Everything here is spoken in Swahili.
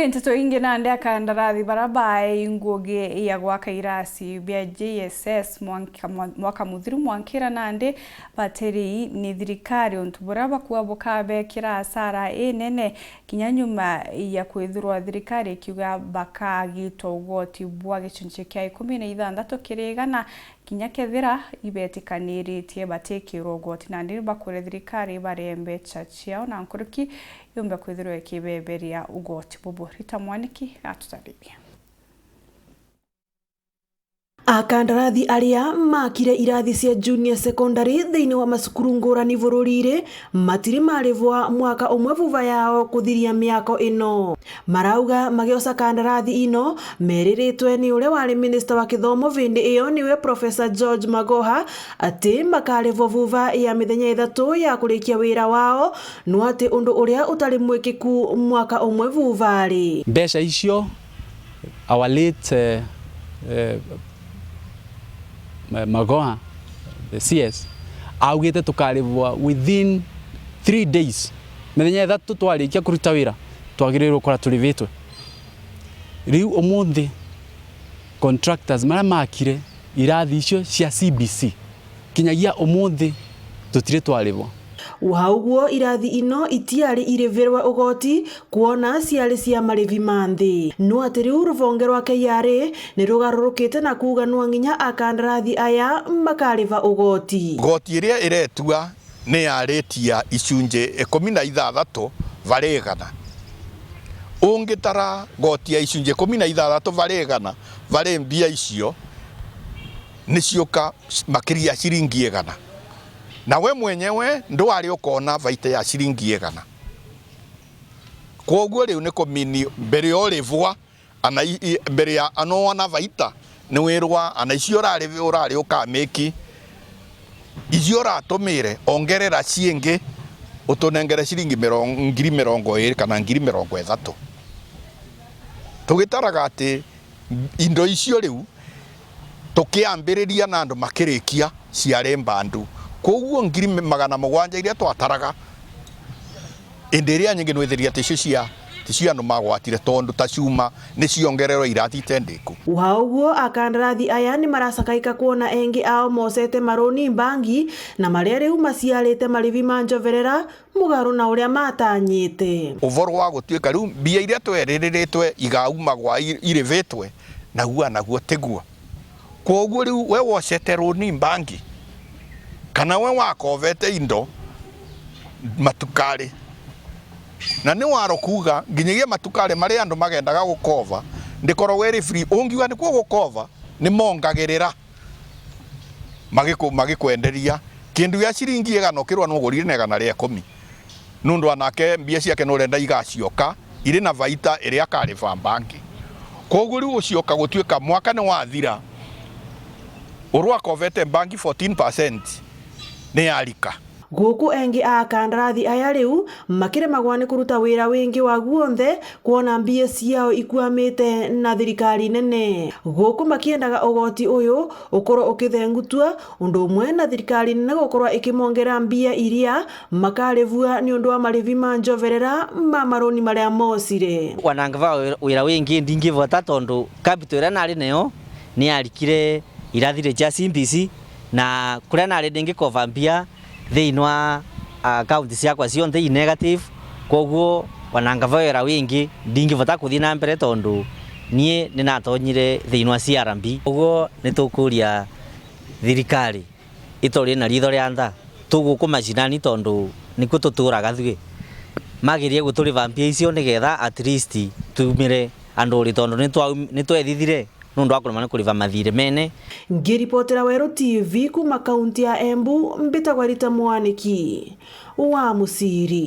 Nteto ingi nande akandarathi barabae ngugi ya gwaka IRACI bia JSS mwaka muthiru mwankira nande bateri ni thirikari untu buraba kuwa bukabe kira asara nene kinya nyuma ya kwithurwa thirikari kiuga bakagitwa ugoti bwa gicunjĩ kĩa 16 kirigana kinya kethira ibetikaniritie batekirwo ugoti nande bakure thirikari bare MBECA CIAO na nkuruki yumbe kwithirwa ikibeberia ugoti bubu Rita Mwaniki atutaribia. Akandarathi aria makire irathi cia junior secondary thiini wa macukuru ngurani bururi-ri matiri marivwa mwaka umwe vuva yao kuthiria miako ino. Marauga magiosa kandarathi ino meriritwe ni uria wari minister wa kithomo vindi iyo niwe Professor George Magoha ati makarivwa vuva ya mithenya 3 ya kurikia wira wao no ati undu uria utari mwikiku mwaka umwe vuva-ri. Mbeca icio our late Magoha, the CS, augite tukarivwa within 3 days. Mithenya 3 twarikia kuruta wira twagirirwo kora turivitwe. Riu umuthi contractors mara makire irathi icio cia CBC kinyagia umuthi tutire twarivwa. Uhauguo irathi ino itiari irivirwa ugoti kuona ciari cia marivi manthi no atiriu ruvonge rwa KIRA ni rugarurukite na kuga no nginya akandarathi aya makariva ugoti. Goti iria iretua ni yaritia icunje 16 varigana. Ungitara goti ya icunje 16 varigana vare mbia icio ni cioka makiria ciringi 100. Na we mwenyewe ndwari ukona vaita ya ciringi 100. Koguo riu ni kumini mbere orivwa ana mbere ya anoona vaita ni wirwa ana icio urari ukameki icio ratumire ongerera ciingi utunengere ciringi 20,000 kana 30,000. Tugitaraga ati indo icio riu tukiambiriria na andu makirikia ciare mbandu. Koguo 700,000 iria twataraga enderia nyingi nwithiria ticio andu magwatire tondu tacuma ni ciongererwo irathi tendiku. Uhauguo akandarathi aya ni maracakaika kuona engi ao mosete maroni bangi na maria riu maciarite marivi manjoverera mugaru na uria matanyite. Uvoro wa gutuika riu mbia iria tweriritwe igauma gwa irivitwe naguo tegua. Koguo riu we wosete roni bangi kana we wakovete indo matukari na ni waro kuga nginyagia matukari mari andu magendaga gukova ndikoro weri free ungiwa ni kwa gukova ni mongagirira magikwenderia kindu ya ciringi 100 kirwa no gurire na 110 nundu anake mbia ciake no renda igacioka iri na vaita iri akariva banki. Koguo riu ucioka gutuika mwaka ni wathira urwa kovete banki 14% ni alika. Guku engi akandarathi aya riu makiremagwa ni kuruta wira wingi wa guonthe kuona mbia ciao ikuamite na thirikari nene. Guku makiendaga ugoti uyu ukorwo ukithengutwa undu umwe na thirikari nene gukorwa ikimongera mbia iria makarivua ni undu wa marivi manjoverera ma maroni maria mosire. Wanangava wira wingi ndingivota tondu capital ira nari nayo ni alikire irathire cia CBC na kuria nari ndingikova mbia thiini wa account ciakwa cionthe i negative. Koguo wanangava wira wingi ndingivota kuthii na mbere tondu nie ni natonyire thiini wa CRB. Koguo ni tukuria thirikari itori na ritho ria ntha tuguku macinani tondu nikuo tuturaga thwi magirie guturiva mbia icio nigetha at least tumire andu ri tondu ni twethithire nundu akoroma kuriva mathire mene. Ngiripotera Weru TV kuma kaunti ya Embu mbitagwa Rita Mwaniki wa Musiri.